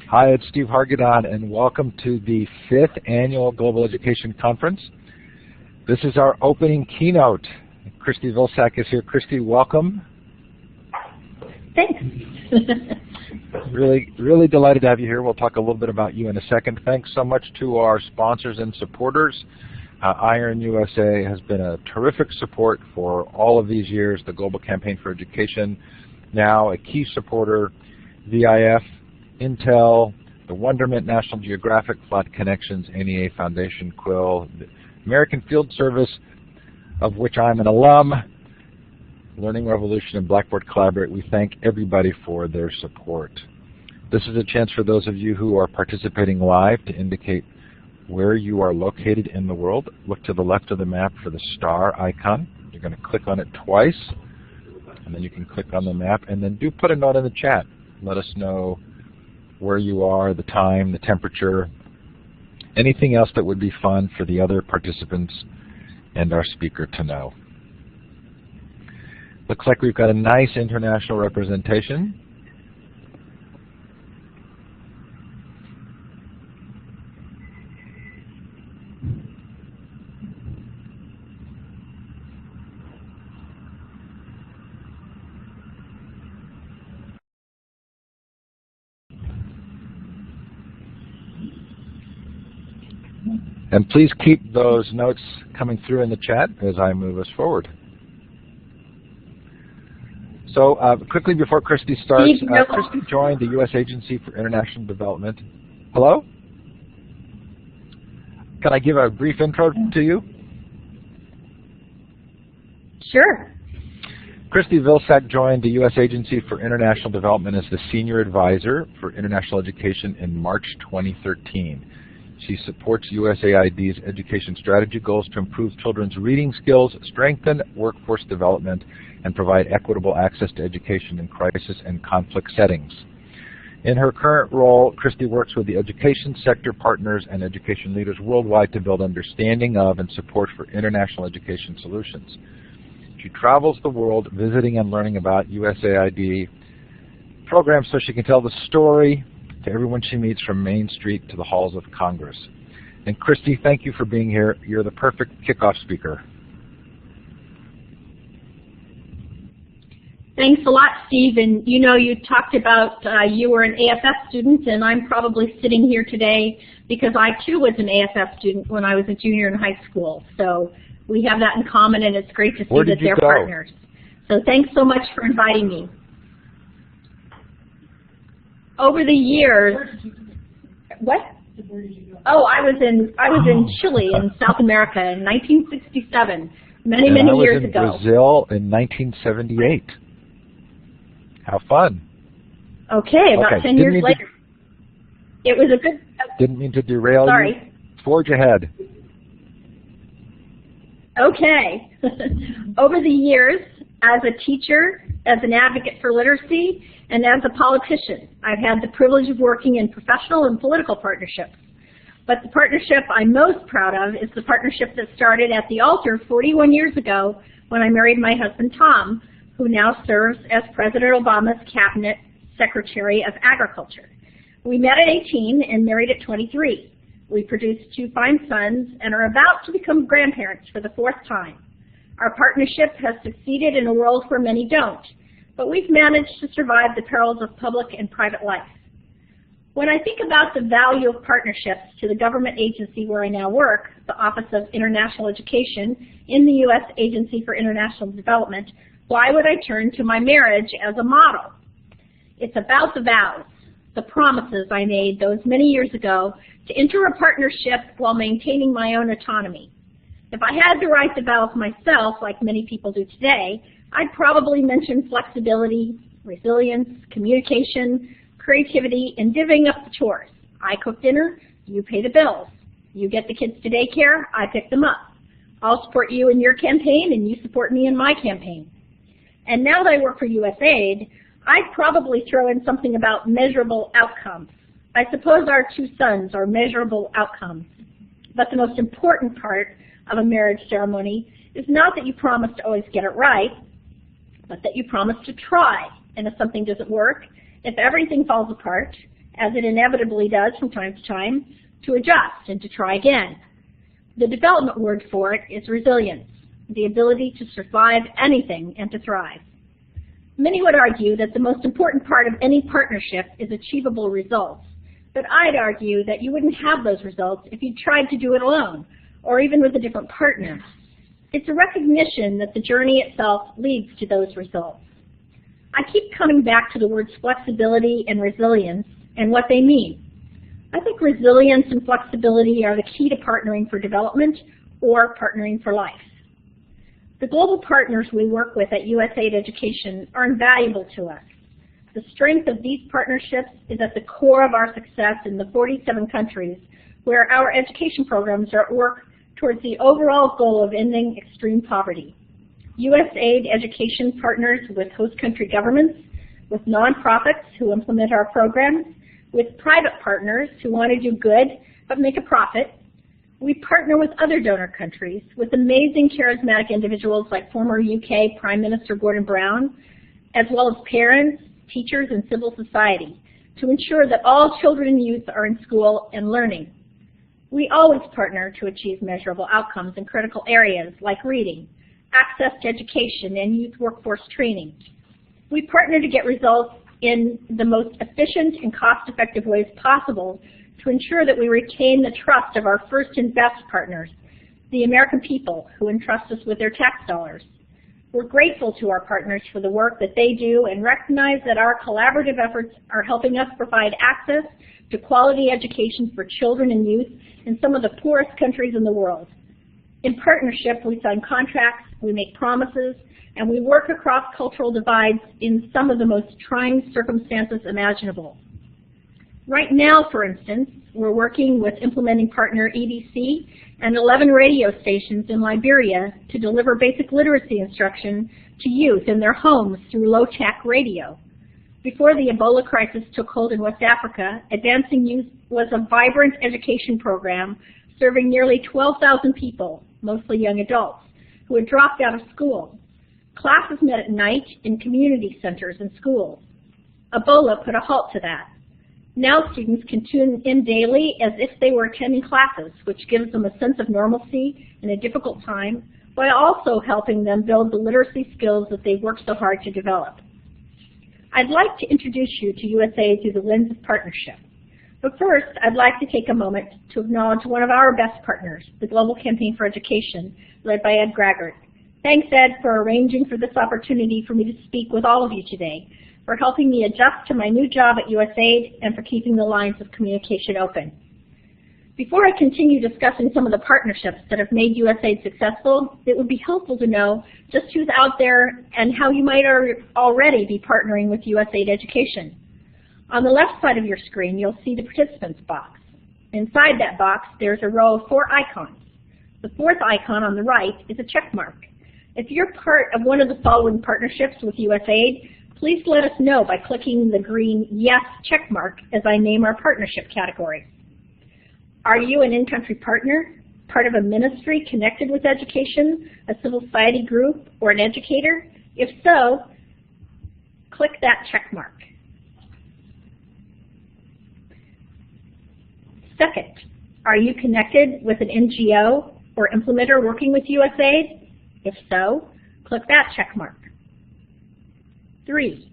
Hi, it's Steve Hargadon, and welcome to the 5th Annual Global Education Conference. This is our opening keynote. Christie Vilsack is here. Christie, welcome. Thanks. Really delighted to have you here. We'll talk a little bit about you in a second. Thanks so much to our sponsors and supporters. Iron USA has been a terrific support for all of these years, the Global Campaign for Education, now a key supporter, VIF, Intel, the Wonderment, National Geographic, Flat Connections, NEA Foundation, Quill, the American Field Service, of which I'm an alum, Learning Revolution, and Blackboard Collaborate. We thank everybody for their support. This is a chance for those of you who are participating live to indicate where you are located in the world. Look to the left of the map for the star icon. You're going to click on it twice, and then you can click on the map, and then do put a note in the chat. Let us know where you are, the time, the temperature, anything else that would be fun for the other participants and our speaker to know. Looks like we've got a nice international representation. And please keep those notes coming through in the chat as I move us forward. So quickly before Christie starts, Christie joined the U.S. Agency for International Development. Hello? Can I give a brief intro to you? Sure. Christie Vilsack joined the U.S. Agency for International Development as the Senior Advisor for International Education in March 2013. She supports USAID's education strategy goals to improve children's reading skills, strengthen workforce development, and provide equitable access to education in crisis and conflict settings. In her current role, Christie works with the education sector partners and education leaders worldwide to build understanding of and support for international education solutions. She travels the world visiting and learning about USAID programs so she can tell the story to everyone she meets from Main Street to the halls of Congress. And Christie, thank you for being here. You're the perfect kickoff speaker. Thanks a lot, Steve. And you know, you talked about you were an AFS student, and I'm probably sitting here today because I too was an AFS student when I was a junior in high school. So we have that in common, and it's great to see that they're partners. So thanks so much for inviting me. Over the years, what? Oh, I was in Chile in South America in 1967, many years ago. I was in Brazil in 1978. How fun! Okay, about 10 years later. It was a good. Didn't mean to derail you. Sorry. Forge ahead. Okay. Over the years, as a teacher, as an advocate for literacy, and as a politician, I've had the privilege of working in professional and political partnerships. But the partnership I'm most proud of is the partnership that started at the altar 41 years ago when I married my husband Tom, who now serves as President Obama's Cabinet Secretary of Agriculture. We met at 18 and married at 23. We produced 2 fine sons and are about to become grandparents for the 4th time. Our partnership has succeeded in a world where many don't, but we've managed to survive the perils of public and private life. When I think about the value of partnerships to the government agency where I now work, the Office of International Education in the U.S. Agency for International Development, why would I turn to my marriage as a model? It's about the vows, the promises I made those many years ago to enter a partnership while maintaining my own autonomy. If I had to write the vows myself, like many people do today, I'd probably mention flexibility, resilience, communication, creativity, and divvying up the chores. I cook dinner, you pay the bills. You get the kids to daycare, I pick them up. I'll support you in your campaign, and you support me in my campaign. And now that I work for USAID, I'd probably throw in something about measurable outcomes. I suppose our 2 sons are measurable outcomes. But the most important part of a marriage ceremony is not that you promise to always get it right, but that you promise to try. And if something doesn't work, if everything falls apart, as it inevitably does from time to time, to adjust and to try again. The development word for it is resilience, the ability to survive anything and to thrive. Many would argue that the most important part of any partnership is achievable results, but I'd argue that you wouldn't have those results if you tried to do it alone, or even with a different partner. It's a recognition that the journey itself leads to those results. I keep coming back to the words flexibility and resilience and what they mean. I think resilience and flexibility are the key to partnering for development or partnering for life. The global partners we work with at USAID Education are invaluable to us. The strength of these partnerships is at the core of our success in the 47 countries where our education programs are at work towards the overall goal of ending extreme poverty. USAID Education partners with host country governments, with nonprofits who implement our programs, with private partners who want to do good but make a profit. We partner with other donor countries, with amazing charismatic individuals like former UK Prime Minister Gordon Brown, as well as parents, teachers, and civil society, to ensure that all children and youth are in school and learning. We always partner to achieve measurable outcomes in critical areas like reading, access to education, and youth workforce training. We partner to get results in the most efficient and cost-effective ways possible to ensure that we retain the trust of our first and best partners, the American people who entrust us with their tax dollars. We're grateful to our partners for the work that they do and recognize that our collaborative efforts are helping us provide access to quality education for children and youth in some of the poorest countries in the world. In partnership, we sign contracts, we make promises, and we work across cultural divides in some of the most trying circumstances imaginable. Right now, for instance, we're working with implementing partner EDC and 11 radio stations in Liberia to deliver basic literacy instruction to youth in their homes through low-tech radio. Before the Ebola crisis took hold in West Africa, Advancing Youth was a vibrant education program serving nearly 12,000 people, mostly young adults, who had dropped out of school. Classes met at night in community centers and schools. Ebola put a halt to that. Now students can tune in daily as if they were attending classes, which gives them a sense of normalcy in a difficult time, while also helping them build the literacy skills that they've worked so hard to develop. I'd like to introduce you to USAID through the lens of partnership. But first, I'd like to take a moment to acknowledge one of our best partners, the Global Campaign for Education, led by Ed Graggart. Thanks, Ed, for arranging for this opportunity for me to speak with all of you today, for helping me adjust to my new job at USAID, and for keeping the lines of communication open. Before I continue discussing some of the partnerships that have made USAID successful, it would be helpful to know just who's out there and how you might already be partnering with USAID Education. On the left side of your screen, you'll see the participants box. Inside that box, there's a row of 4 icons. The fourth icon on the right is a check mark. If you're part of one of the following partnerships with USAID, please let us know by clicking the green Yes check mark as I name our partnership category. Are you an in-country partner, part of a ministry connected with education, a civil society group, or an educator? If so, click that check mark. Second, are you connected with an NGO or implementer working with USAID? If so, click that check mark. 3,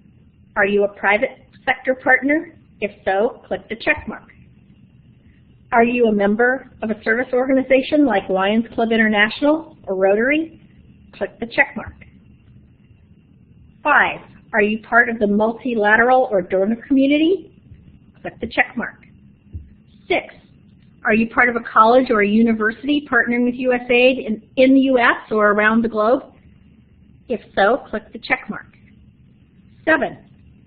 are you a private sector partner? If so, click the check mark. Are you a member of a service organization like Lions Club International or Rotary? Click the check mark. 5, are you part of the multilateral or donor community? Click the check mark. 6, are you part of a college or a university partnering with USAID in the U.S. or around the globe? If so, click the check mark. 7,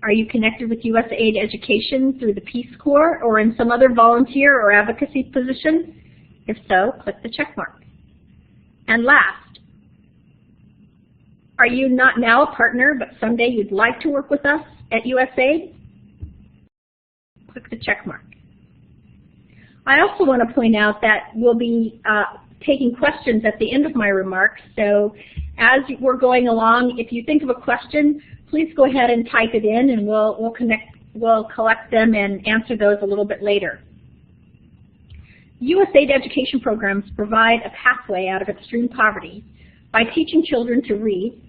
are you connected with USAID Education through the Peace Corps or in some other volunteer or advocacy position? If so, click the check mark. And last, are you not now a partner, but someday you'd like to work with us at USAID? Click the check mark. I also want to point out that we'll be taking questions at the end of my remarks, so as we're going along, if you think of a question, please go ahead and type it in, and we'll We'll collect them and answer those a little bit later. USAID education programs provide a pathway out of extreme poverty by teaching children to read,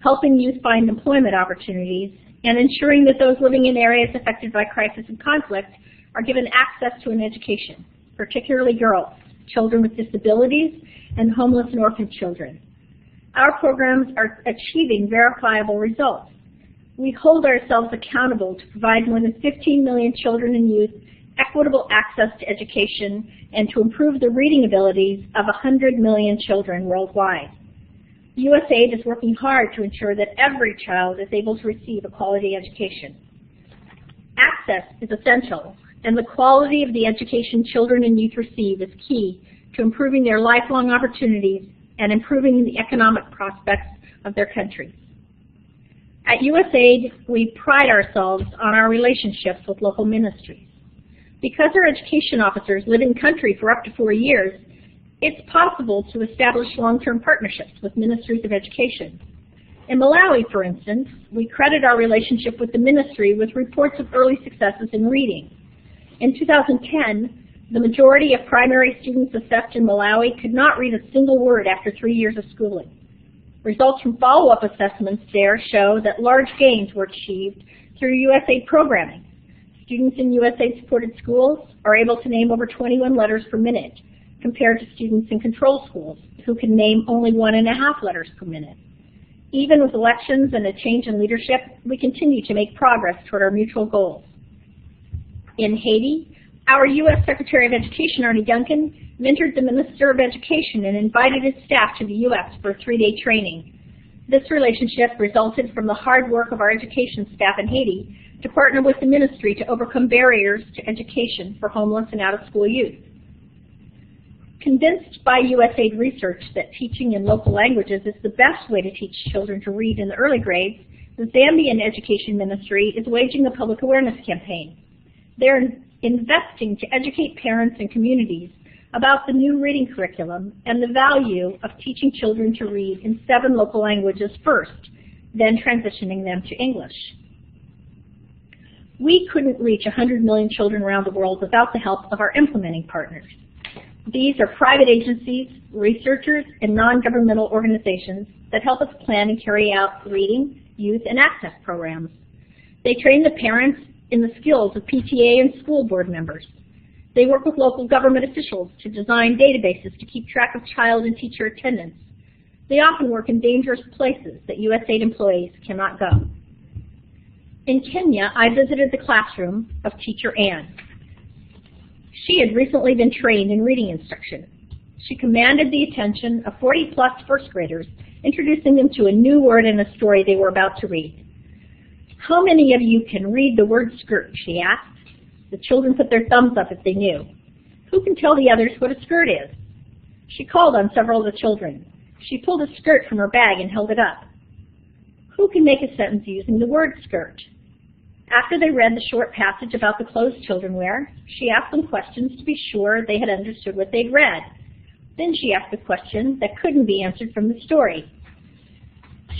helping youth find employment opportunities, and ensuring that those living in areas affected by crisis and conflict are given access to an education, particularly girls, children with disabilities, and homeless and orphan children. Our programs are achieving verifiable results. We hold ourselves accountable to provide more than 15 million children and youth equitable access to education and to improve the reading abilities of 100 million children worldwide. USAID is working hard to ensure that every child is able to receive a quality education. Access is essential, and the quality of the education children and youth receive is key to improving their lifelong opportunities and improving the economic prospects of their countries. At USAID, we pride ourselves on our relationships with local ministries. Because our education officers live in country for up to 4 years, it's possible to establish long-term partnerships with ministries of education. In Malawi, for instance, we credit our relationship with the ministry with reports of early successes in reading. In 2010, the majority of primary students assessed in Malawi could not read a single word after 3 years of schooling. Results from follow-up assessments there show that large gains were achieved through USAID programming. Students in USAID-supported schools are able to name over 21 letters per minute, compared to students in control schools who can name only 1.5 letters per minute. Even with elections and a change in leadership, we continue to make progress toward our mutual goals. In Haiti, our U.S. Secretary of Education, Arne Duncan, mentored the Minister of Education and invited his staff to the U.S. for a 3-day training. This relationship resulted from the hard work of our education staff in Haiti to partner with the ministry to overcome barriers to education for homeless and out-of-school youth. Convinced by USAID research that teaching in local languages is the best way to teach children to read in the early grades, the Zambian Education Ministry is waging a public awareness campaign. They're investing to educate parents and communities about the new reading curriculum and the value of teaching children to read in 7 local languages first, then transitioning them to English. We couldn't reach 100 million children around the world without the help of our implementing partners. These are private agencies, researchers, and non-governmental organizations that help us plan and carry out reading, youth, and access programs. They train the parents in the skills of PTA and school board members. They work with local government officials to design databases to keep track of child and teacher attendance. They often work in dangerous places that USAID employees cannot go. In Kenya, I visited the classroom of teacher Anne. She had recently been trained in reading instruction. She commanded the attention of 40-plus first graders, introducing them to a new word in a story they were about to read. "How many of you can read the word skirt?" she asked. The children put their thumbs up if they knew. "Who can tell the others what a skirt is?" She called on several of the children. She pulled a skirt from her bag and held it up. "Who can make a sentence using the word skirt?" After they read the short passage about the clothes children wear, she asked them questions to be sure they had understood what they'd read. Then she asked a question that couldn't be answered from the story.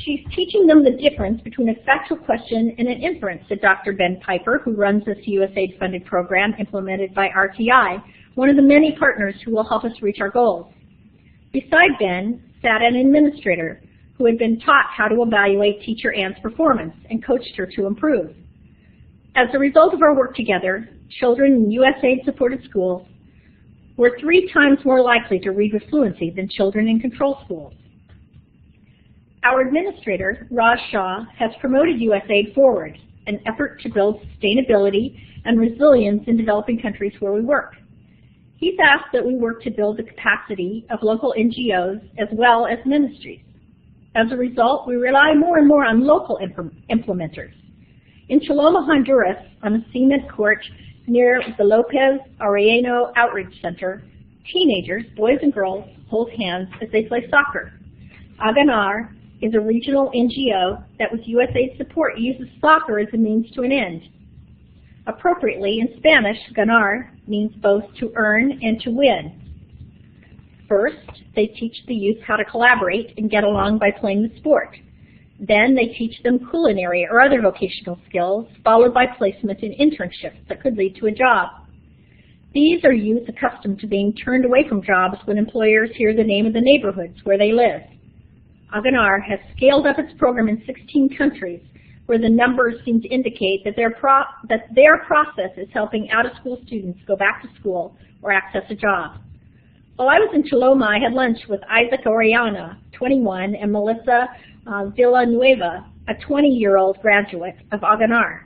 "She's teaching them the difference between a factual question and an inference," said Dr. Ben Piper, who runs this USAID-funded program implemented by RTI, one of the many partners who will help us reach our goals. Beside Ben sat an administrator who had been taught how to evaluate teacher Anne's performance and coached her to improve. As a result of our work together, children in USAID-supported schools were 3 times more likely to read with fluency than children in control schools. Our administrator, Raj Shah, has promoted USAID Forward, an effort to build sustainability and resilience in developing countries where we work. He's asked that we work to build the capacity of local NGOs as well as ministries. As a result, we rely more and more on local implementers. In Choloma, Honduras, on a cement court near the Lopez Arellano Outreach Center, teenagers, boys and girls, hold hands as they play soccer. Aganar is a regional NGO that with USAID support uses soccer as a means to an end. Appropriately, in Spanish, ganar means both to earn and to win. First, they teach the youth how to collaborate and get along by playing the sport. Then they teach them culinary or other vocational skills, followed by placement in internships that could lead to a job. These are youth accustomed to being turned away from jobs when employers hear the name of the neighborhoods where they live. Aganar has scaled up its program in 16 countries, where the numbers seem to indicate that their process is helping out-of-school students go back to school or access a job. While I was in Choloma, I had lunch with Isaac Orellana, 21, and Melissa Villanueva, a 20-year-old graduate of Aganar.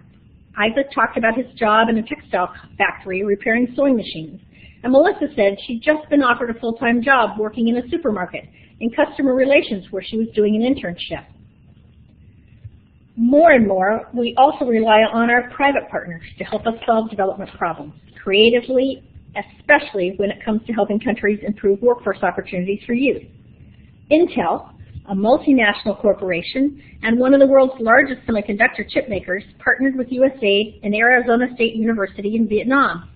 Isaac talked about his job in a textile factory repairing sewing machines, and Melissa said she'd just been offered a full-time job working in a supermarket in customer relations where she was doing an internship. More and more, we also rely on our private partners to help us solve development problems creatively, especially when it comes to helping countries improve workforce opportunities for youth. Intel, a multinational corporation and one of the world's largest semiconductor chip makers, partnered with USAID and Arizona State University in Vietnam.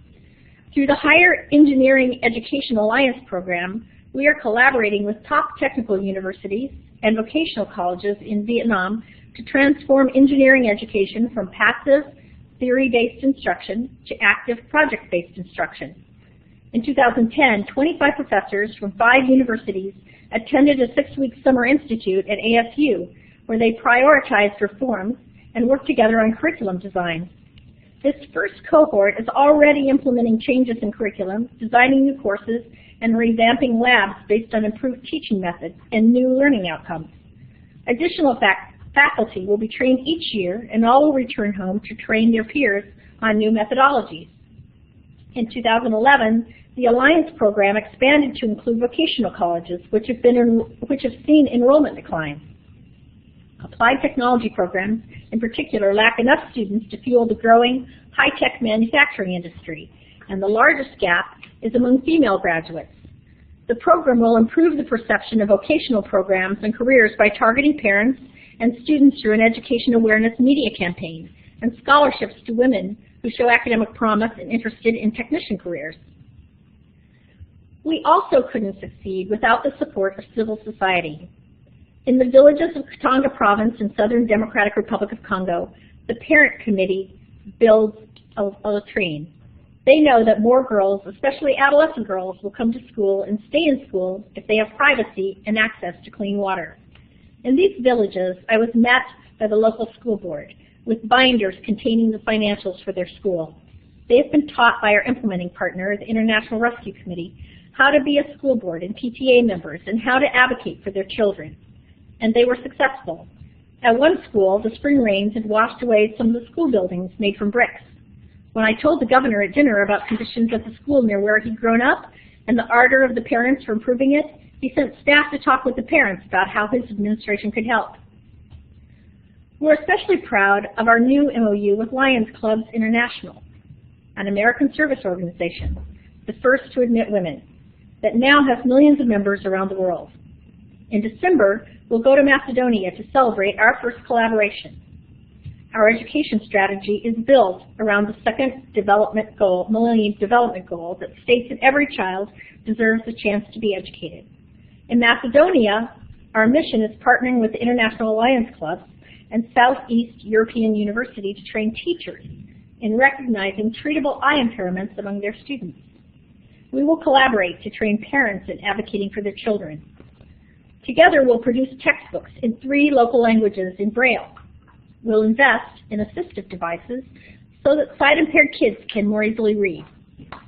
Through the Higher Engineering Education Alliance program, we are collaborating with top technical universities and vocational colleges in Vietnam to transform engineering education from passive, theory-based instruction to active, project-based instruction. In 2010, 25 professors from 5 universities attended a 6-week summer institute at ASU, where they prioritized reforms and worked together on curriculum design. This first cohort is already implementing changes in curriculum, designing new courses, and revamping labs based on improved teaching methods and new learning outcomes. Additional faculty will be trained each year, and all will return home to train their peers on new methodologies. In 2011, the Alliance program expanded to include vocational colleges, which have seen enrollment decline. Applied technology programs, in particular, lack enough students to fuel the growing high-tech manufacturing industry, and the largest gap is among female graduates. The program will improve the perception of vocational programs and careers by targeting parents and students through an education awareness media campaign and scholarships to women who show academic promise and interested in technician careers. We also couldn't succeed without the support of civil society. In the villages of Katanga Province in Southern Democratic Republic of Congo, the Parent Committee builds a latrine. They know that more girls, especially adolescent girls, will come to school and stay in school if they have privacy and access to clean water. In these villages, I was met by the local school board with binders containing the financials for their school. They have been taught by our implementing partner, the International Rescue Committee, how to be a school board and PTA members and how to advocate for their children. And they were successful. At one school, the spring rains had washed away some of the school buildings made from bricks. When I told the governor at dinner about conditions at the school near where he'd grown up and the ardor of the parents for improving it, he sent staff to talk with the parents about how his administration could help. We're especially proud of our new MOU with Lions Clubs International, an American service organization, the first to admit women, that now has millions of members around the world. In December, we'll go to Macedonia to celebrate our first collaboration. Our education strategy is built around the second Millennium Development Goal that states that every child deserves a chance to be educated. In Macedonia, our mission is partnering with the International Alliance Clubs and Southeast European University to train teachers in recognizing treatable eye impairments among their students. We will collaborate to train parents in advocating for their children. Together, we'll produce textbooks in 3 local languages in Braille. We'll invest in assistive devices so that sight-impaired kids can more easily read.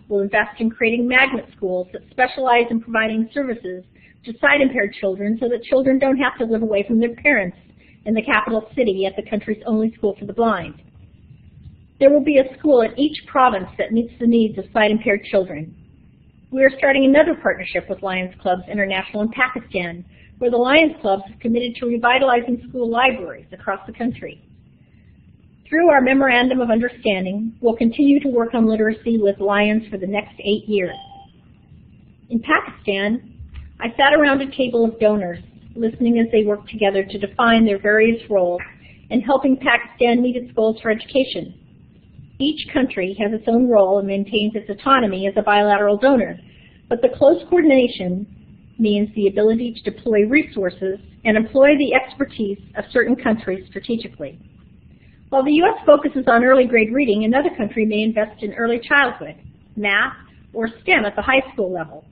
We'll invest in creating magnet schools that specialize in providing services to sight-impaired children so that children don't have to live away from their parents in the capital city at the country's only school for the blind. There will be a school in each province that meets the needs of sight-impaired children. We are starting another partnership with Lions Clubs International in Pakistan, where the Lions Clubs have committed to revitalizing school libraries across the country. Through our Memorandum of Understanding, we'll continue to work on literacy with Lions for the next 8 years. In Pakistan, I sat around a table of donors, listening as they worked together to define their various roles in helping Pakistan meet its goals for education. Each country has its own role and maintains its autonomy as a bilateral donor, but the close coordination means the ability to deploy resources and employ the expertise of certain countries strategically. While the U.S. focuses on early grade reading, another country may invest in early childhood, math, or STEM at the high school level.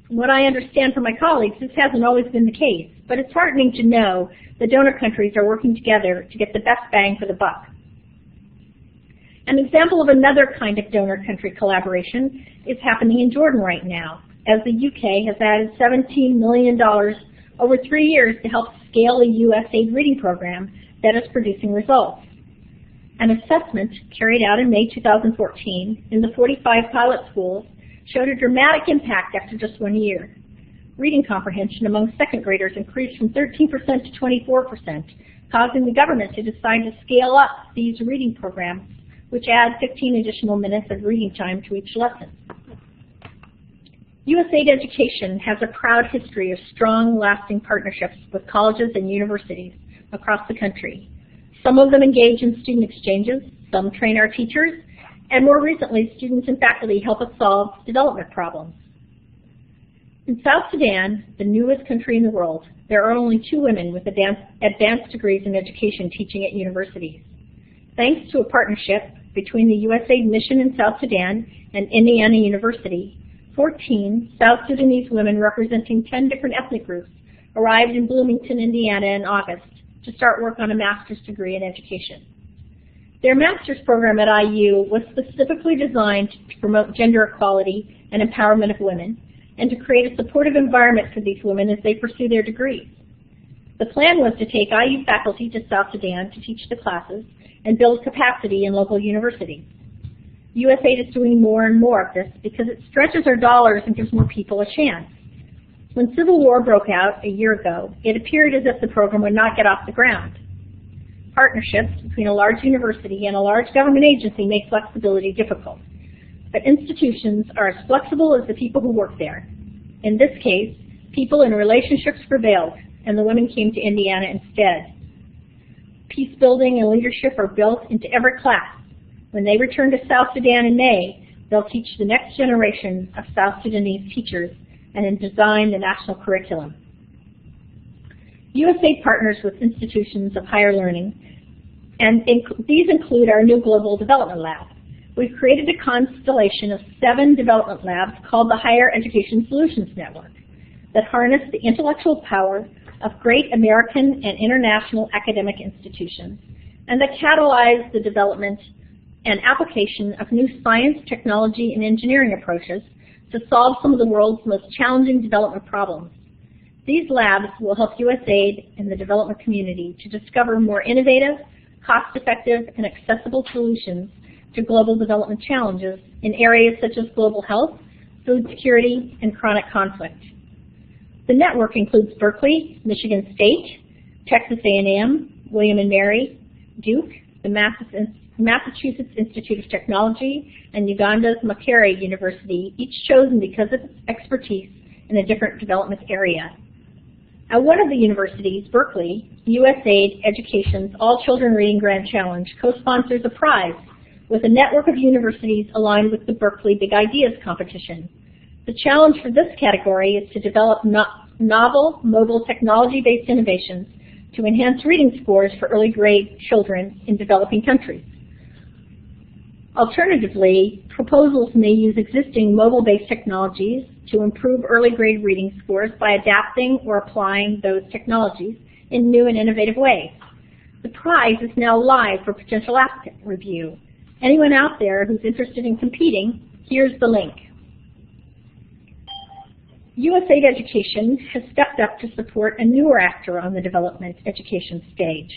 From what I understand from my colleagues, this hasn't always been the case, but it's heartening to know the donor countries are working together to get the best bang for the buck. An example of another kind of donor country collaboration is happening in Jordan right now, as the UK has added $17 million over 3 years to help scale a USAID reading program that is producing results. An assessment carried out in May 2014 in the 45 pilot schools showed a dramatic impact after just 1 year. Reading comprehension among second graders increased from 13% to 24%, causing the government to decide to scale up these reading programs, which add 15 additional minutes of reading time to each lesson. USAID Education has a proud history of strong, lasting partnerships with colleges and universities across the country. Some of them engage in student exchanges, some train our teachers, and more recently, students and faculty help us solve development problems. In South Sudan, the newest country in the world, there are only 2 women with advanced degrees in education teaching at universities. Thanks to a partnership between the USAID mission in South Sudan and Indiana University, 14 South Sudanese women representing 10 different ethnic groups arrived in Bloomington, Indiana in August to start work on a master's degree in education. Their master's program at IU was specifically designed to promote gender equality and empowerment of women and to create a supportive environment for these women as they pursue their degrees. The plan was to take IU faculty to South Sudan to teach the classes and build capacity in local universities. USAID is doing more and more of this because it stretches our dollars and gives more people a chance. When civil war broke out a year ago, it appeared as if the program would not get off the ground. Partnerships between a large university and a large government agency make flexibility difficult, but institutions are as flexible as the people who work there. In this case, people and relationships prevailed, and the women came to Indiana instead. Peace building and leadership are built into every class. When they return to South Sudan in May, they'll teach the next generation of South Sudanese teachers and design the national curriculum. USAID partners with institutions of higher learning, and these include our new Global Development Lab. We've created a constellation of 7 development labs called the Higher Education Solutions Network that harness the intellectual power of great American and international academic institutions and that catalyze the development and application of new science, technology, and engineering approaches to solve some of the world's most challenging development problems. These labs will help USAID and the development community to discover more innovative, cost-effective, and accessible solutions to global development challenges in areas such as global health, food security, and chronic conflict. The network includes Berkeley, Michigan State, Texas A&M, William & Mary, Duke, the Massachusetts Institute of Technology, and Uganda's Makerere University, each chosen because of its expertise in a different development area. At one of the universities, Berkeley, USAID Education's All Children Reading Grand Challenge co-sponsors a prize with a network of universities aligned with the Berkeley Big Ideas competition. The challenge for this category is to develop novel, mobile, technology-based innovations to enhance reading scores for early grade children in developing countries. Alternatively, proposals may use existing mobile-based technologies to improve early grade reading scores by adapting or applying those technologies in new and innovative ways. The prize is now live for potential applicant review. Anyone out there who's interested in competing, here's the link. USAID Education has stepped up to support a newer actor on the development education stage,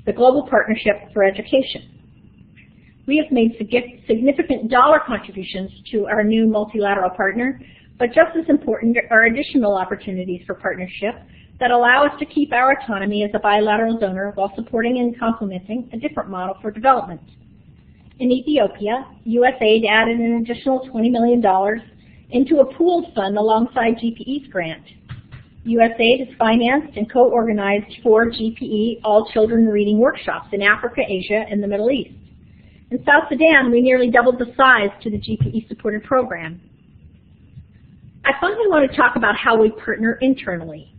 the Global Partnership for Education. We have made significant dollar contributions to our new multilateral partner, but just as important are additional opportunities for partnership that allow us to keep our autonomy as a bilateral donor while supporting and complementing a different model for development. In Ethiopia, USAID added an additional $20 million into a pooled fund alongside GPE's grant. USAID has financed and co-organized 4 GPE All Children Reading workshops in Africa, Asia, and the Middle East. In South Sudan, we nearly doubled the size to the GPE-supported program. I finally want to talk about how we partner internally.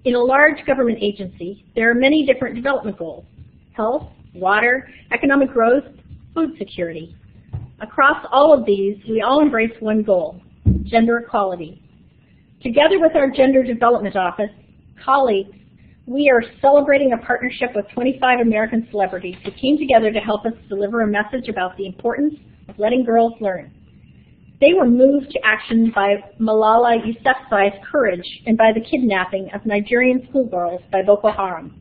In a large government agency, there are many different development goals: health, water, economic growth, food security. Across all of these, we all embrace one goal: gender equality. Together with our Gender Development Office colleagues, we are celebrating a partnership with 25 American celebrities who came together to help us deliver a message about the importance of letting girls learn. They were moved to action by Malala Yousafzai's courage and by the kidnapping of Nigerian schoolgirls by Boko Haram.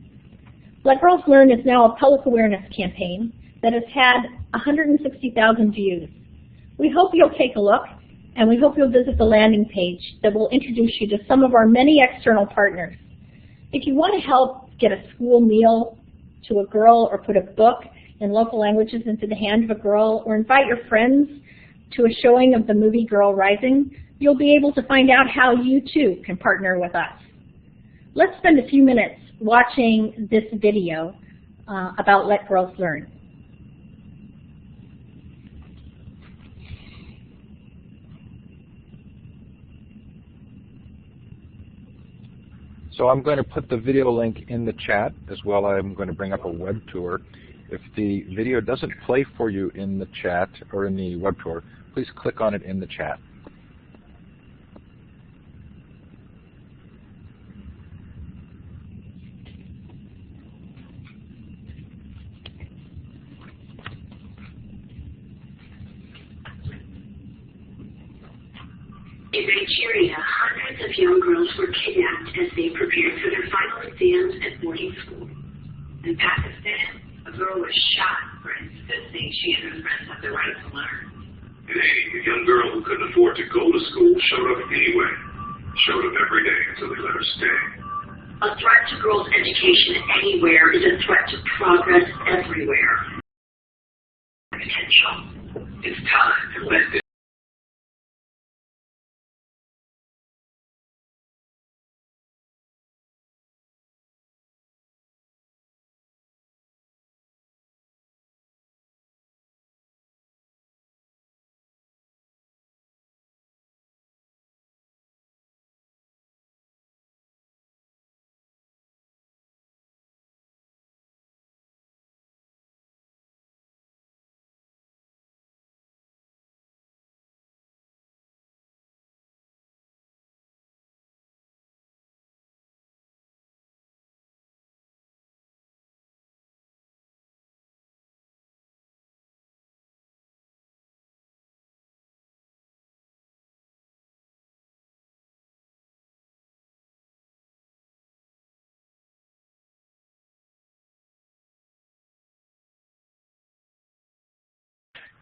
Let Girls Learn is now a public awareness campaign that has had 160,000 views. We hope you'll take a look, and we hope you'll visit the landing page that will introduce you to some of our many external partners. If you want to help get a school meal to a girl, or put a book in local languages into the hand of a girl, or invite your friends to a showing of the movie Girl Rising, you'll be able to find out how you too can partner with us. Let's spend a few minutes watching this video about Let Girls Learn. So I'm going to put the video link in the chat as well. I'm going to bring up a web tour. If the video doesn't play for you in the chat or in the web tour, please click on it in the chat. In Nigeria, hundreds of young girls were kidnapped as they prepared for their final exams at boarding school. In Pakistan, a girl was shot for insisting she and her friends had the right to learn. A young girl who couldn't afford to go to school showed up anyway. Showed up every day until they let her stay. A threat to girls' education anywhere is a threat to progress everywhere. Potential. It's time to let this.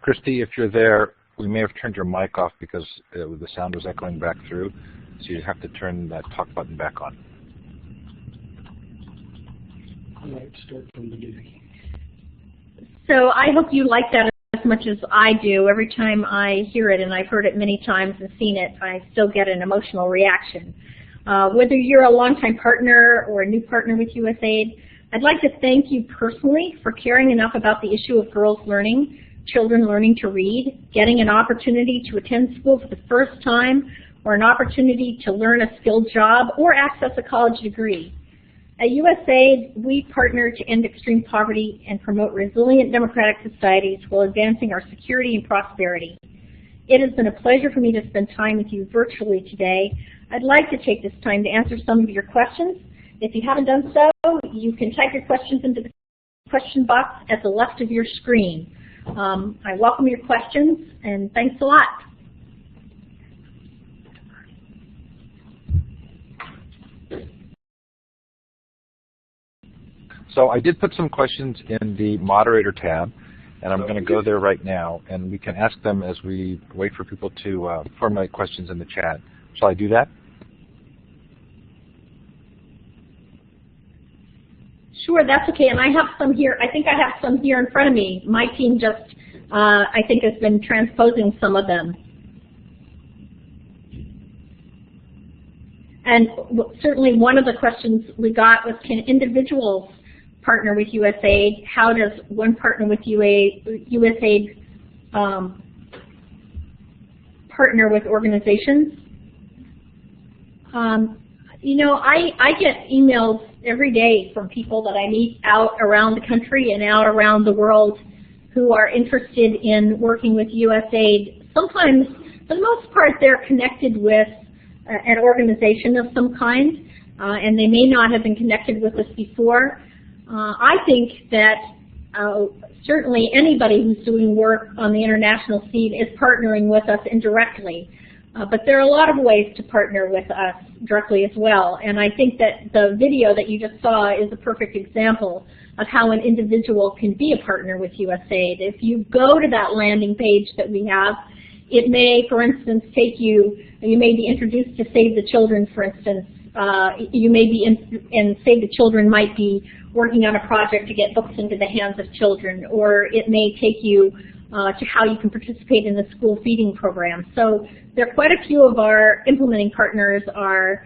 Christie, if you're there, we may have turned your mic off because the sound was echoing back through, so you have to turn that talk button back on. All right, start from the beginning. So I hope you like that as much as I do. Every time I hear it, and I've heard it many times and seen it, I still get an emotional reaction. Whether you're a longtime partner or a new partner with USAID, I'd like to thank you personally for caring enough about the issue of girls learning, children learning to read, getting an opportunity to attend school for the first time, or an opportunity to learn a skilled job or access a college degree. At USAID, we partner to end extreme poverty and promote resilient democratic societies while advancing our security and prosperity. It has been a pleasure for me to spend time with you virtually today. I'd like to take this time to answer some of your questions. If you haven't done so, you can type your questions into the question box at the left of your screen. I welcome your questions, and thanks a lot. So I did put some questions in the moderator tab, and I'm going to go there right now, and we can ask them as we wait for people to formulate questions in the chat. Shall I do that? Sure, that's okay, and I have some here. I think I have some here in front of me. My team just, I think, has been transposing some of them. And certainly one of the questions we got was, can individuals partner with USAID? How does one partner with USAID partner with organizations? You know, I get emails every day from people that I meet out around the country and out around the world who are interested in working with USAID. Sometimes, for the most part, they're connected with an organization of some kind, and they may not have been connected with us before. I think that certainly anybody who's doing work on the international scene is partnering with us indirectly. But there are a lot of ways to partner with us directly as well. And I think that the video that you just saw is a perfect example of how an individual can be a partner with USAID. If you go to that landing page that we have, it may, for instance, take you, you may be introduced to Save the Children, for instance. You may be in Save the Children might be working on a project to get books into the hands of children, or it may take you to how you can participate in the school feeding program. So there are quite a few of our implementing partners are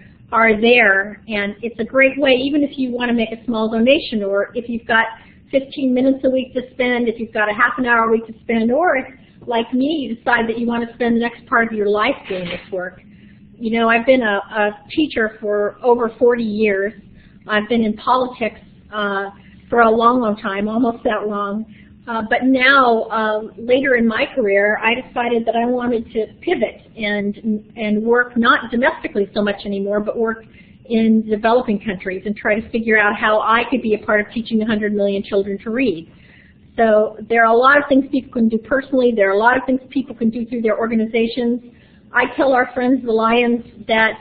there, and it's a great way, even if you want to make a small donation, or if you've got 15 minutes a week to spend, if you've got a half an hour a week to spend, or if, like me, you decide that you want to spend the next part of your life doing this work. You know, I've been a teacher for over 40 years. I've been in politics for a long, long time, almost that long. But now, later in my career, I decided that I wanted to pivot and work not domestically so much anymore, but work in developing countries and try to figure out how I could be a part of teaching 100 million children to read. So there are a lot of things people can do personally. There are a lot of things people can do through their organizations. I tell our friends, the Lions, that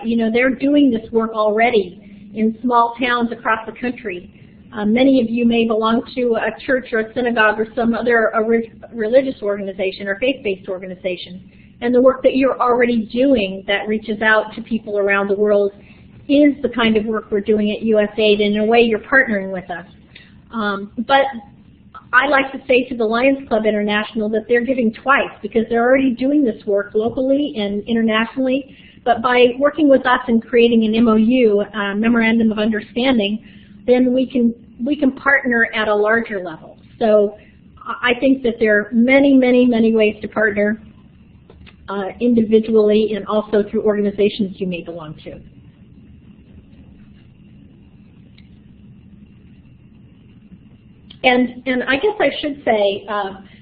you know, they're doing this work already in small towns across the country. Many of you may belong to a church or a synagogue or some other religious organization or faith-based organization. And the work that you're already doing that reaches out to people around the world is the kind of work we're doing at USAID, and in a way you're partnering with us. But I like to say to the Lions Club International that they're giving twice, because they're already doing this work locally and internationally. But by working with us and creating an MOU, Memorandum of Understanding, then we can partner at a larger level. So I think that there are many, many, many ways to partner individually and also through organizations you may belong to. And I guess I should say,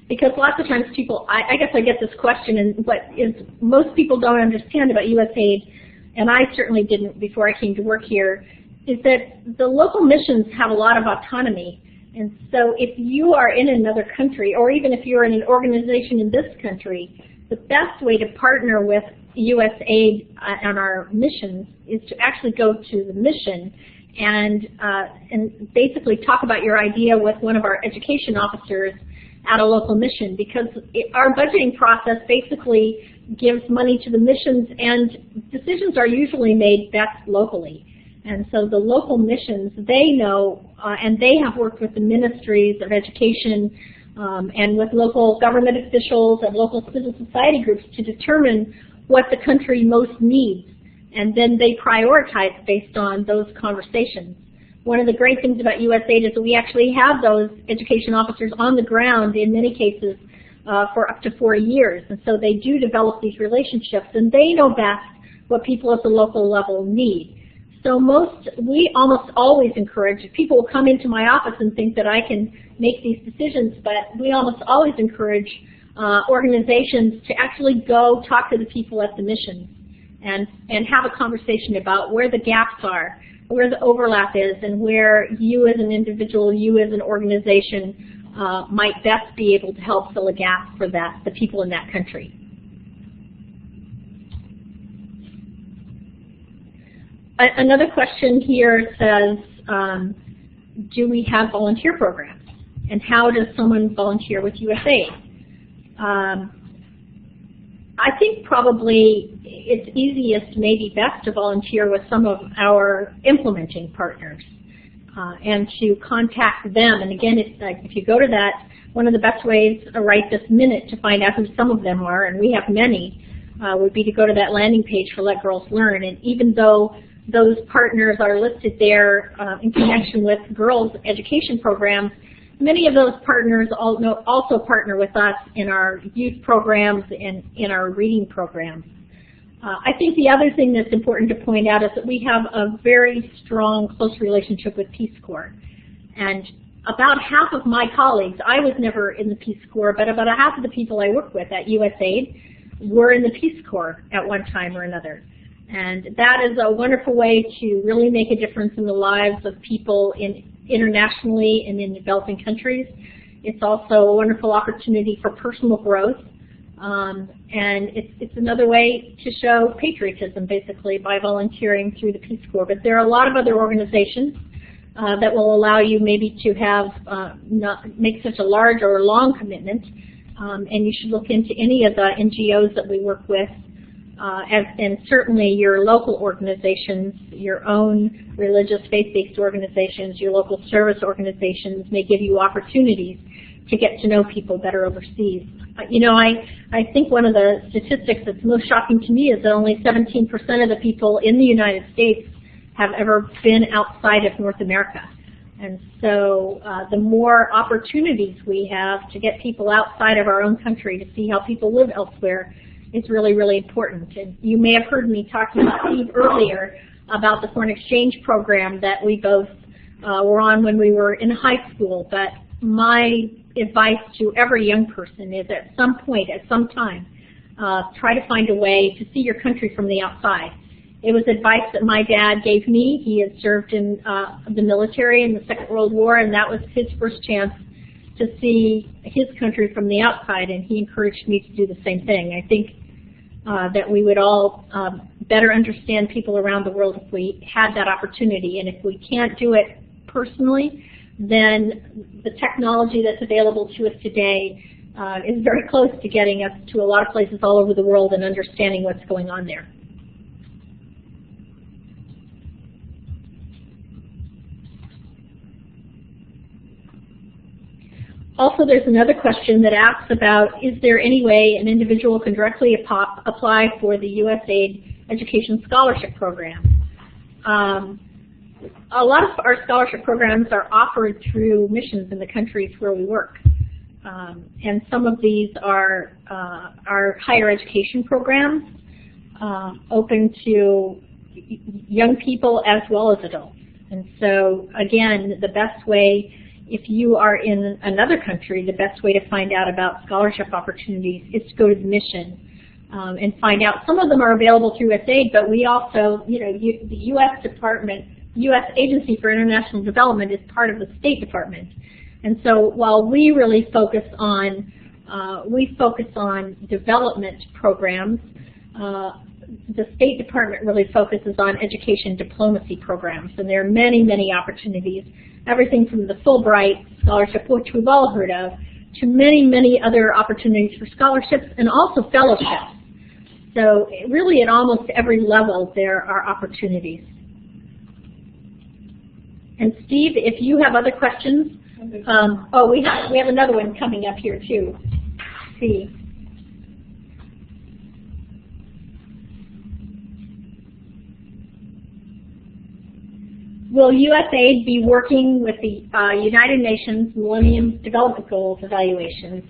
because lots of times people, I guess I get this question, and what is most people don't understand about USAID, and I certainly didn't before I came to work here, is that the local missions have a lot of autonomy. And so if you are in another country, or even if you're in an organization in this country, the best way to partner with USAID on our missions is to actually go to the mission and basically talk about your idea with one of our education officers at a local mission, because our budgeting process basically gives money to the missions, and decisions are usually made best locally. And so the local missions, they know, and they have worked with the ministries of education and with local government officials and local civil society groups to determine what the country most needs. And then they prioritize based on those conversations. One of the great things about USAID is that we actually have those education officers on the ground in many cases for up to 4 years. And so they do develop these relationships, and they know best what people at the local level need. So we almost always encourage, people will come into my office and think that I can make these decisions, but we almost always encourage organizations to actually go talk to the people at the missions and have a conversation about where the gaps are, where the overlap is, and where you as an individual, you as an organization might best be able to help fill a gap for the people in that country. Another question here says, do we have volunteer programs? And how does someone volunteer with USAID? I think probably it's easiest, maybe best, to volunteer with some of our implementing partners and to contact them. And again, if you go to that, one of the best ways right this minute to find out who some of them are, and we have many, would be to go to that landing page for Let Girls Learn. And even though those partners are listed there in connection with girls' education programs, many of those partners also partner with us in our youth programs and in our reading programs. I think the other thing that's important to point out is that we have a very strong, close relationship with Peace Corps. And about half of my colleagues, I was never in the Peace Corps, but about half of the people I work with at USAID were in the Peace Corps at one time or another. And that is a wonderful way to really make a difference in the lives of people internationally and in developing countries. It's also a wonderful opportunity for personal growth. And it's another way to show patriotism, basically, by volunteering through the Peace Corps. But there are a lot of other organizations that will allow you maybe to have not make such a large or long commitment. And you should look into any of the NGOs that we work with, and certainly your local organizations, your own religious faith-based organizations, your local service organizations may give you opportunities to get to know people better overseas. You know, I think one of the statistics that's most shocking to me is that only 17% of the people in the United States have ever been outside of North America. And so the more opportunities we have to get people outside of our own country to see how people live elsewhere is really, really important. And you may have heard me talking to Steve earlier about the foreign exchange program that we both were on when we were in high school. But my advice to every young person is at some point, at some time, try to find a way to see your country from the outside. It was advice that my dad gave me. He had served in the military in the Second World War, and that was his first chance to see his country from the outside, and he encouraged me to do the same thing. I think that we would all better understand people around the world if we had that opportunity, and if we can't do it personally, then the technology that's available to us today is very close to getting us to a lot of places all over the world and understanding what's going on there. Also, there's another question that asks about, is there any way an individual can directly apply for the USAID Education Scholarship Program? A lot of our scholarship programs are offered through missions in the countries where we work. And some of these are higher education programs open to young people as well as adults. And so, again, the best way, if you are in another country, the best way to find out about scholarship opportunities is to go to the mission and find out. Some of them are available through USAID, but we also, you know, the U.S. Agency for International Development is part of the State Department. And so while we really focus on development programs, the State Department really focuses on education diplomacy programs. And there are many, many opportunities, everything from the Fulbright Scholarship, which we've all heard of, to many, many other opportunities for scholarships and also fellowships. So really at almost every level there are opportunities. And Steve, if you have other questions, we have another one coming up here too. See. Will USAID be working with the United Nations Millennium Development Goals evaluations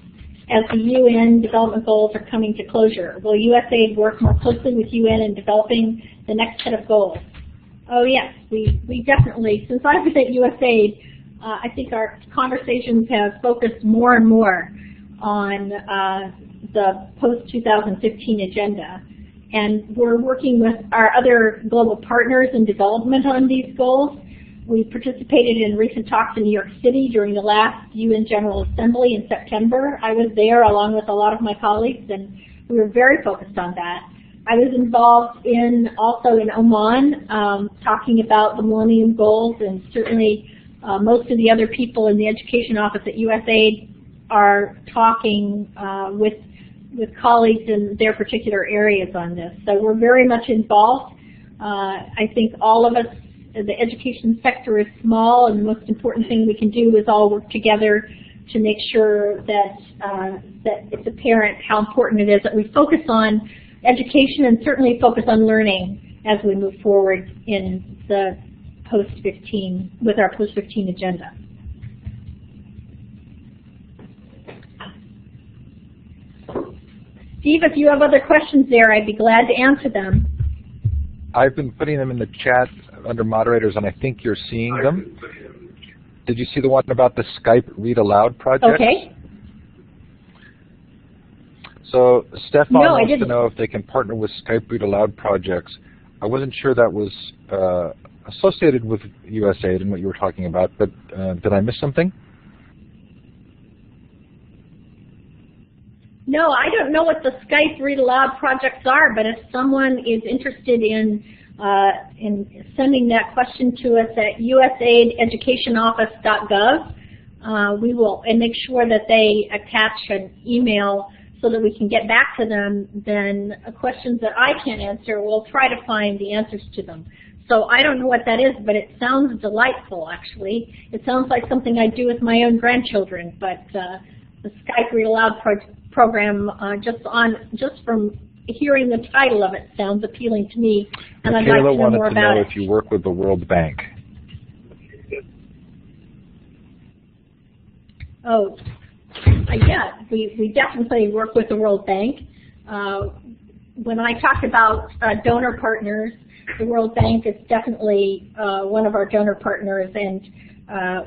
as the UN Development Goals are coming to closure? Will USAID work more closely with UN in developing the next set of goals? Oh yes, we definitely, since I've been at USAID, I think our conversations have focused more and more on the post-2015 agenda. And we're working with our other global partners in development on these goals. We participated in recent talks in New York City during the last UN General Assembly in September. I was there along with a lot of my colleagues, and we were very focused on that. I was involved also in Oman, talking about the Millennium Goals, and certainly most of the other people in the education office at USAID are talking with colleagues in their particular areas on this. So we're very much involved. I think all of us, the education sector is small, and the most important thing we can do is all work together to make sure that it's apparent how important it is that we focus on education and certainly focus on learning as we move forward in the post-15, with our post-15 agenda. Steve, if you have other questions there, I'd be glad to answer them. I've been putting them in the chat under moderators, and I think you're seeing them. Did you see the one about the Skype Read Aloud project? Okay. So Stefan wants didn't. to know if they can partner with Skype Read Aloud projects. I wasn't sure that was associated with USAID and what you were talking about, but did I miss something? No, I don't know what the Skype Read Aloud projects are, but if someone is interested in sending that question to us at USAIDeducationoffice.gov, we will make sure that they attach an email so that we can get back to them. Then questions that I can't answer, we'll try to find the answers to them. So I don't know what that is, but it sounds delightful, actually. It sounds like something I do with my own grandchildren, but the Skype Read Aloud program, just from hearing the title of it, sounds appealing to me, and I'd like to know more about it. Kayla wanted to know if you work with the World Bank. Oh, yeah, we definitely work with the World Bank. When I talk about donor partners, the World Bank is definitely one of our donor partners, and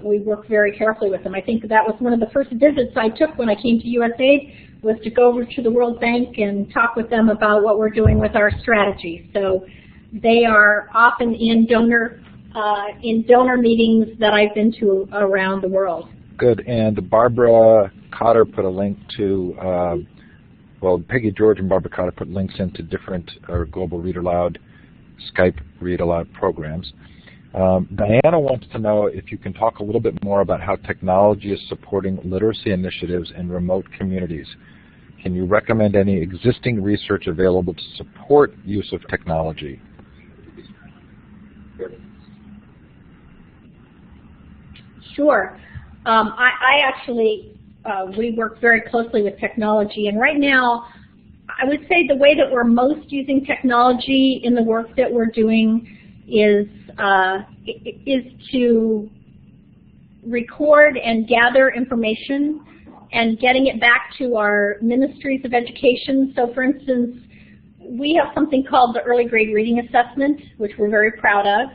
we work very carefully with them. I think that was one of the first visits I took when I came to USAID, was to go over to the World Bank and talk with them about what we're doing with our strategy. So they are often in donor meetings that I've been to around the world. Good, and Barbara Cotter put a link to, well, Peggy George and Barbara Cotter put links into different Global Read Aloud, Skype Read Aloud programs. Diana wants to know if you can talk a little bit more about how technology is supporting literacy initiatives in remote communities. Can you recommend any existing research available to support use of technology? Sure. I actually, we work very closely with technology, and right now, I would say the way that we're most using technology in the work that we're doing is to record and gather information and getting it back to our ministries of education. So for instance, we have something called the Early Grade Reading Assessment, which we're very proud of,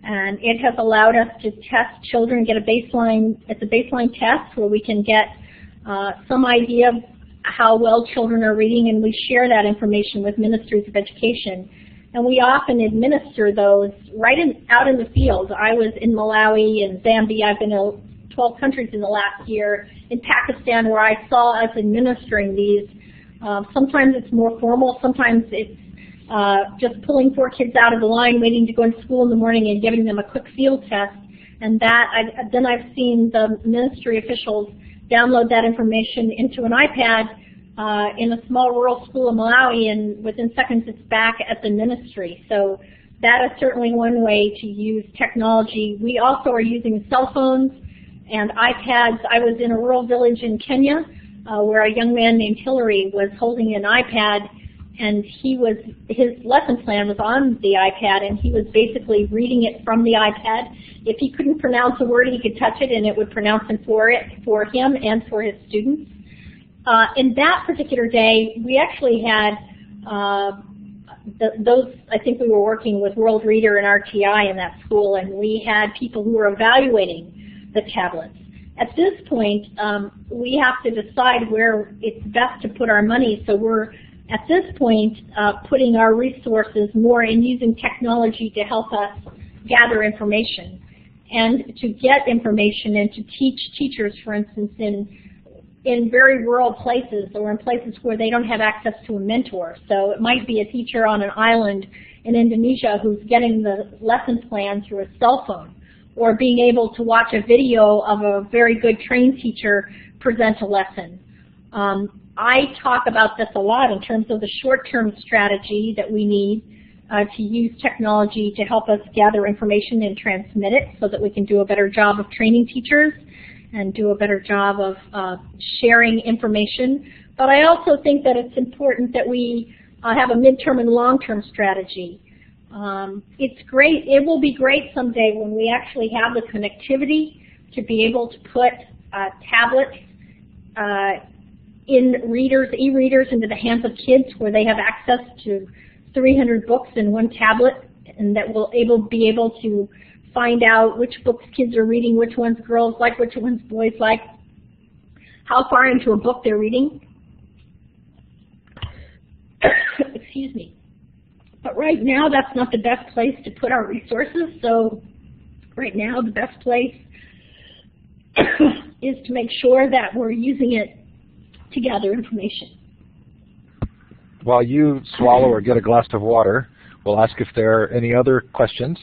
and it has allowed us to test children, get a baseline, it's a baseline test where we can get some idea of how well children are reading, and we share that information with ministries of education. And we often administer those right out in the field. I was in Malawi and Zambia. I've been to 12 countries in the last year. In Pakistan, where I saw us administering these. Sometimes it's more formal. Sometimes it's just pulling 4 kids out of the line, waiting to go to school in the morning and giving them a quick field test. And then I've seen the ministry officials download that information into an iPad in a small rural school in Malawi, and within seconds it's back at the ministry. So that is certainly one way to use technology. We also are using cell phones and iPads. I was in a rural village in Kenya where a young man named Hillary was holding an iPad, and his lesson plan was on the iPad, and he was basically reading it from the iPad. If he couldn't pronounce a word, he could touch it and it would pronounce it for him and for his students. In that particular day, we actually had I think we were working with World Reader and RTI in that school, and we had people who were evaluating the tablets. At this point, we have to decide where it's best to put our money, so we're, at this point, putting our resources more in using technology to help us gather information and to get information and to teach teachers, for instance, in very rural places or in places where they don't have access to a mentor. So it might be a teacher on an island in Indonesia who's getting the lesson plan through a cell phone, or being able to watch a video of a very good trained teacher present a lesson. I talk about this a lot in terms of the short-term strategy that we need to use technology to help us gather information and transmit it so that we can do a better job of training teachers and do a better job of sharing information. But I also think that it's important that we have a midterm and long-term strategy. It's great, it will be great someday when we actually have the connectivity to be able to put tablets e-readers into the hands of kids where they have access to 300 books in one tablet, and that will be able to find out which books kids are reading, which ones girls like, which ones boys like, how far into a book they're reading. Excuse me. But right now, that's not the best place to put our resources. So right now, the best place is to make sure that we're using it to gather information. While you swallow or get a glass of water, we'll ask if there are any other questions.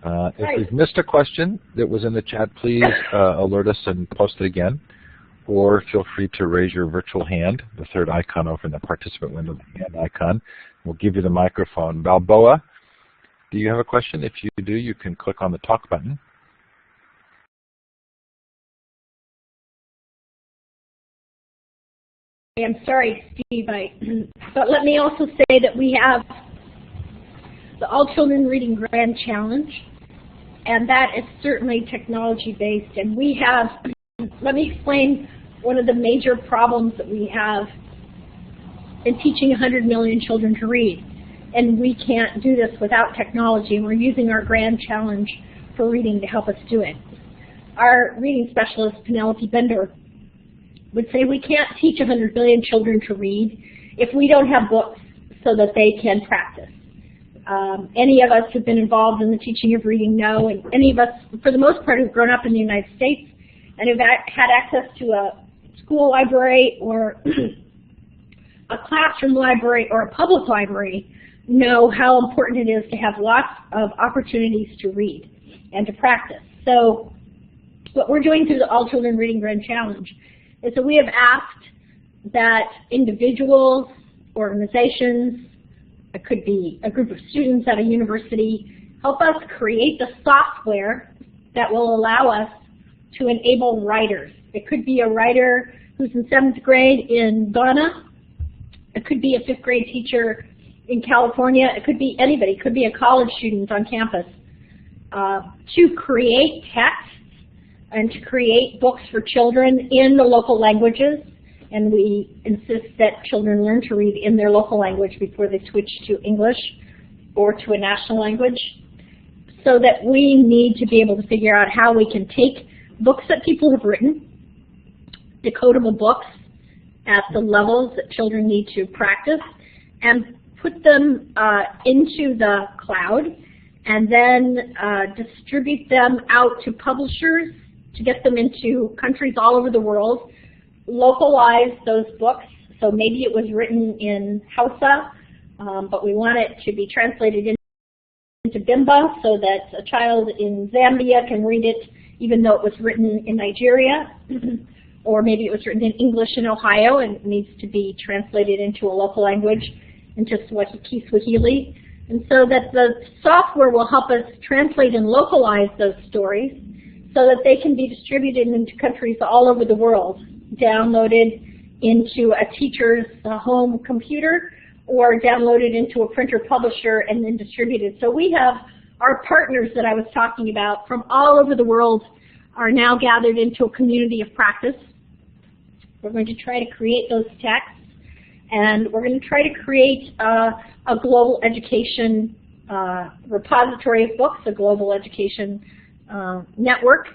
If we've missed a question that was in the chat, please alert us and post it again. Or feel free to raise your virtual hand, the third icon over in the participant window, the hand icon. We'll give you the microphone. Balboa, do you have a question? If you do, you can click on the talk button. I'm sorry, Steve, but let me also say that we have the All Children Reading Grand Challenge, and that is certainly technology-based. And we have, let me explain one of the major problems that we have in teaching 100 million children to read. And we can't do this without technology, and we're using our Grand Challenge for reading to help us do it. Our reading specialist, Penelope Bender, would say we can't teach 100 million children to read if we don't have books so that they can practice. Any of us who've been involved in the teaching of reading know, and any of us, for the most part, who've grown up in the United States and have had access to a school library or a classroom library or a public library, know how important it is to have lots of opportunities to read and to practice. So what we're doing through the All Children Reading Grand Challenge is that we have asked that individuals, organizations, it could be a group of students at a university, help us create the software that will allow us to enable writers. It could be a writer who's in 7th grade in Ghana. It could be a 5th grade teacher in California. It could be anybody. It could be a college student on campus. To create text and to create books for children in the local languages. And we insist that children learn to read in their local language before they switch to English or to a national language. So that we need to be able to figure out how we can take books that people have written, decodable books at the levels that children need to practice, and put them into the cloud, and then distribute them out to publishers to get them into countries all over the world, localize those books. So maybe it was written in Hausa, but we want it to be translated into Bimba so that a child in Zambia can read it even though it was written in Nigeria. Or maybe it was written in English in Ohio and it needs to be translated into a local language, into Swahili. And so that the software will help us translate and localize those stories so that they can be distributed into countries all over the world, downloaded into a teacher's home computer or downloaded into a printer publisher and then distributed. So we have our partners that I was talking about from all over the world are now gathered into a community of practice. We're going to try to create those texts, and we're going to try to create a global education repository of books, a global education network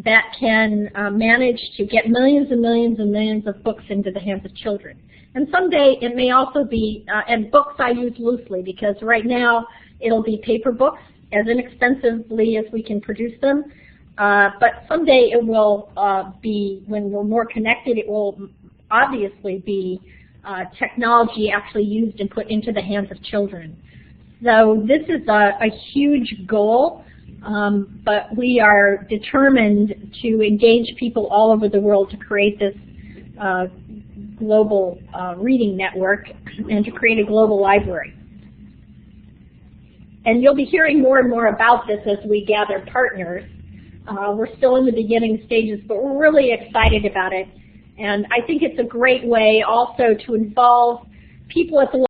that can manage to get millions and millions and millions of books into the hands of children. And someday it may also be, and books I use loosely because right now it'll be paper books as inexpensively as we can produce them. But someday it will be, when we're more connected, it will obviously be technology actually used and put into the hands of children. So this is a huge goal, but we are determined to engage people all over the world to create this global reading network and to create a global library. And you'll be hearing more and more about this as we gather partners. We're still in the beginning stages, but we're really excited about it. And I think it's a great way also to involve people at the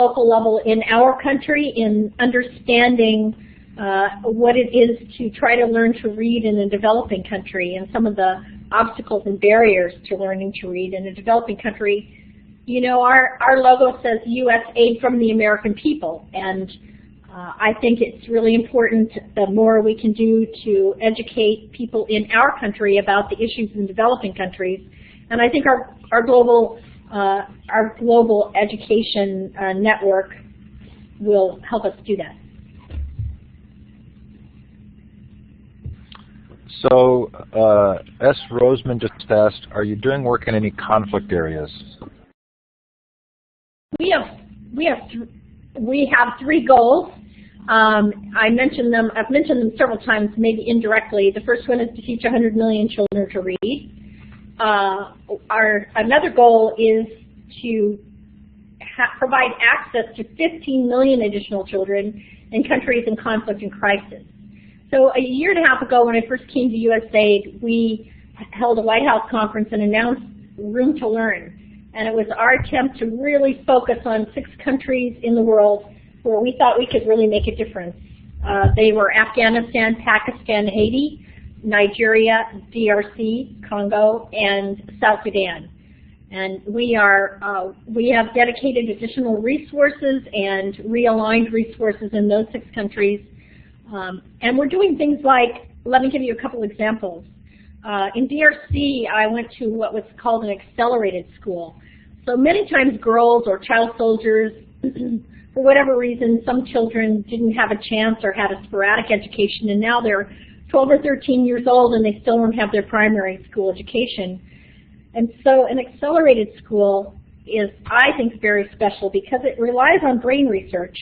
local level in our country in understanding what it is to try to learn to read in a developing country and some of the obstacles and barriers to learning to read in a developing country. You know, our logo says USAID from the American people, and I think it's really important the more we can do to educate people in our country about the issues in developing countries. And I think our global education network will help us do that. So S. Roseman just asked, are you doing work in any conflict areas? We have 3 goals. I've mentioned them several times, maybe indirectly. The first one is to teach 100 million children to read. Another goal is to provide access to 15 million additional children in countries in conflict and crisis. So a year and a half ago, when I first came to USAID, we held a White House conference and announced Room to Learn. And it was our attempt to really focus on 6 countries in the world where we thought we could really make a difference. They were Afghanistan, Pakistan, Haiti, Nigeria, DRC, Congo, and South Sudan. And we have dedicated additional resources and realigned resources in those 6 countries. And we're doing things like, let me give you a couple examples. In DRC, I went to what was called an accelerated school. So many times girls or child soldiers, for whatever reason, some children didn't have a chance or had a sporadic education, and now they're 12 or 13 years old and they still don't have their primary school education. And so an accelerated school is, I think, very special because it relies on brain research.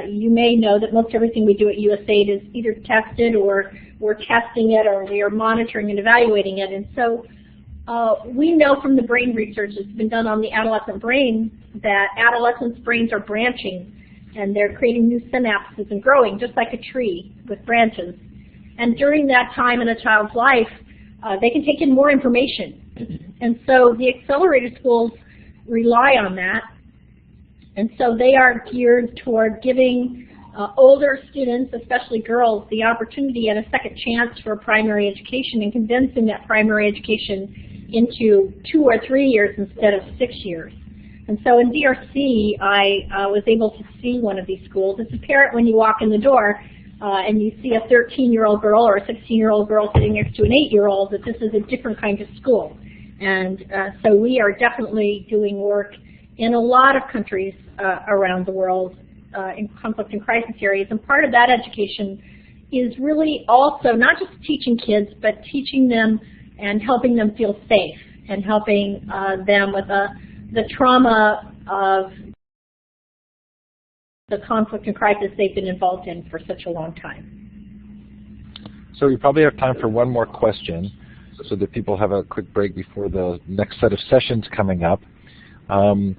You may know that most everything we do at USAID is either tested or we're testing it or we are monitoring and evaluating it. And so we know from the brain research that's been done on the adolescent brain that adolescents' brains are branching and they're creating new synapses and growing just like a tree with branches. And during that time in a child's life, they can take in more information. And so the accelerated schools rely on that. And so they are geared toward giving older students, especially girls, the opportunity and a second chance for primary education and condensing that primary education into 2 or 3 years instead of 6 years. And so in DRC, I was able to see one of these schools. It's apparent when you walk in the door and you see a 13-year-old girl or a 16-year-old girl sitting next to an 8-year-old that this is a different kind of school. And so we are definitely doing work in a lot of countries around the world in conflict and crisis areas. And part of that education is really also not just teaching kids, but teaching them and helping them feel safe and helping them with the trauma of the conflict and crisis they've been involved in for such a long time. So we probably have time for one more question so that people have a quick break before the next set of sessions coming up. Assad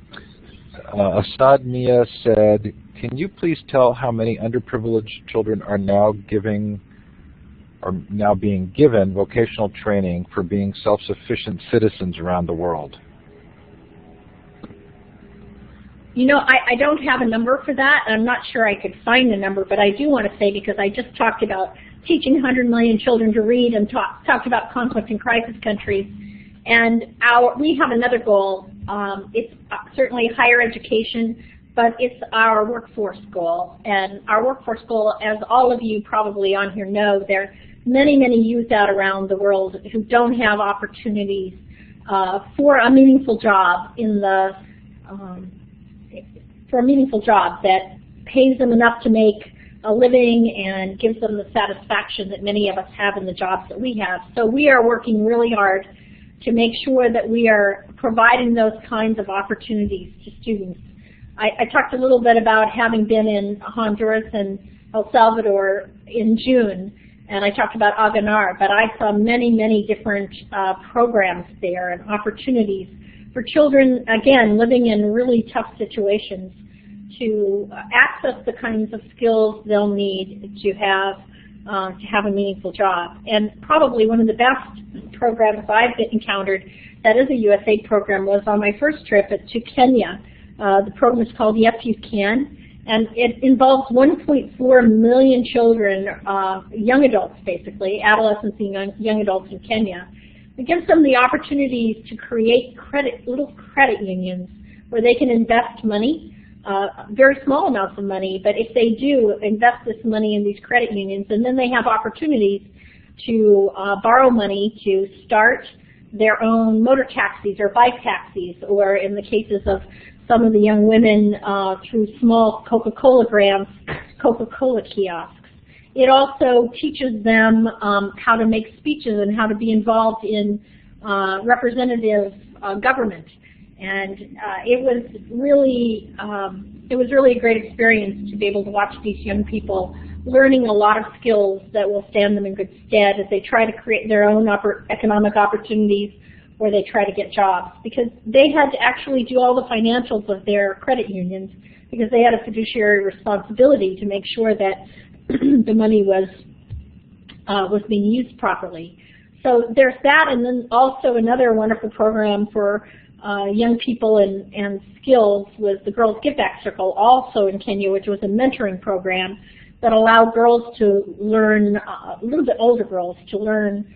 Mia said, can you please tell how many underprivileged children are now being given vocational training for being self-sufficient citizens around the world? You know, I don't have a number for that. I'm not sure I could find the number, but I do want to say, because I just talked about teaching 100 million children to read and talked about conflict and crisis countries, and we have another goal. It's certainly higher education, but it's our workforce goal. And our workforce goal, as all of you probably on here know, there are many, many youth out around the world who don't have opportunities for a meaningful job that pays them enough to make a living and gives them the satisfaction that many of us have in the jobs that we have. So we are working really hard to make sure that we are providing those kinds of opportunities to students. I talked a little bit about having been in Honduras and El Salvador in June, and I talked about Aganar, but I saw many, many different programs there and opportunities for children, again, living in really tough situations to access the kinds of skills they'll need to have a meaningful job. And probably one of the best programs I've encountered that is a USAID program was on my first trip to Kenya. The program is called Yes You Can, And it involves 1.4 million children, young adults basically, adolescents and young adults in Kenya. It gives them the opportunities to create little credit unions where they can invest money, very small amounts of money, but if they do invest this money in these credit unions, and then they have opportunities to borrow money to start their own motor taxis or bike taxis, or in the cases of some of the young women through small Coca-Cola grants, Coca-Cola kiosks. It also teaches them how to make speeches and how to be involved in representative government. And it was really a great experience to be able to watch these young people learning a lot of skills that will stand them in good stead as they try to create their own economic opportunities where they try to get jobs, because they had to actually do all the financials of their credit unions because they had a fiduciary responsibility to make sure that the money was being used properly. So there's that, and then also another wonderful program for young people and skills was the Girls Give Back Circle, also in Kenya, which was a mentoring program that allowed girls to learn, a little bit older girls, to learn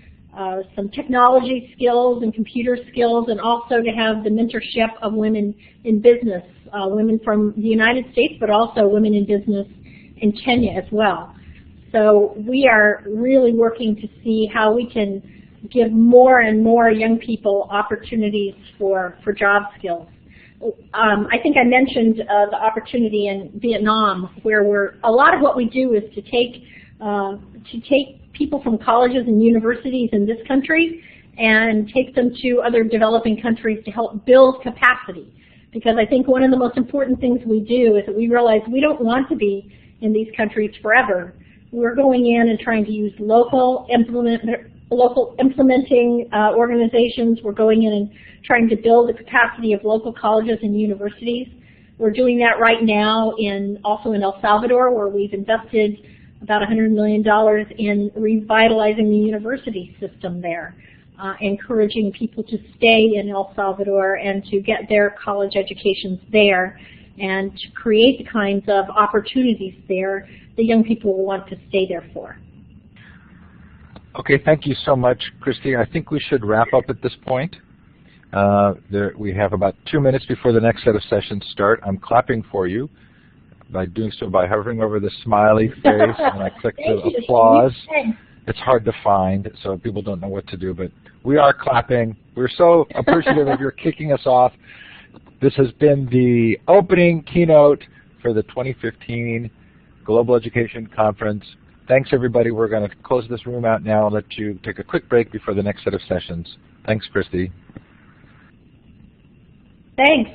some technology skills and computer skills, and also to have the mentorship of women in business, women from the United States, but also women in business in Kenya as well. So we are really working to see how we can give more and more young people opportunities for job skills. I think I mentioned the opportunity in Vietnam, where a lot of what we do is to take people from colleges and universities in this country and take them to other developing countries to help build capacity. Because I think one of the most important things we do is that we realize we don't want to be in these countries forever. We're going in and trying to use local implementing organizations. We're going in and trying to build the capacity of local colleges and universities. We're doing that right now also in El Salvador, where we've invested about $100 million in revitalizing the university system there, encouraging people to stay in El Salvador and to get their college educations there and to create the kinds of opportunities there that young people will want to stay there for. Okay, thank you so much, Christie. I think we should wrap up at this point. We have about 2 minutes before the next set of sessions start. I'm clapping for you by doing so by hovering over the smiley face, and I click the applause. It's hard to find, so people don't know what to do, but we are clapping. We're so appreciative of your kicking us off. This has been the opening keynote for the 2015 Global Education Conference. Thanks, everybody. We're going to close this room out now and let you take a quick break before the next set of sessions. Thanks, Christie. Thanks.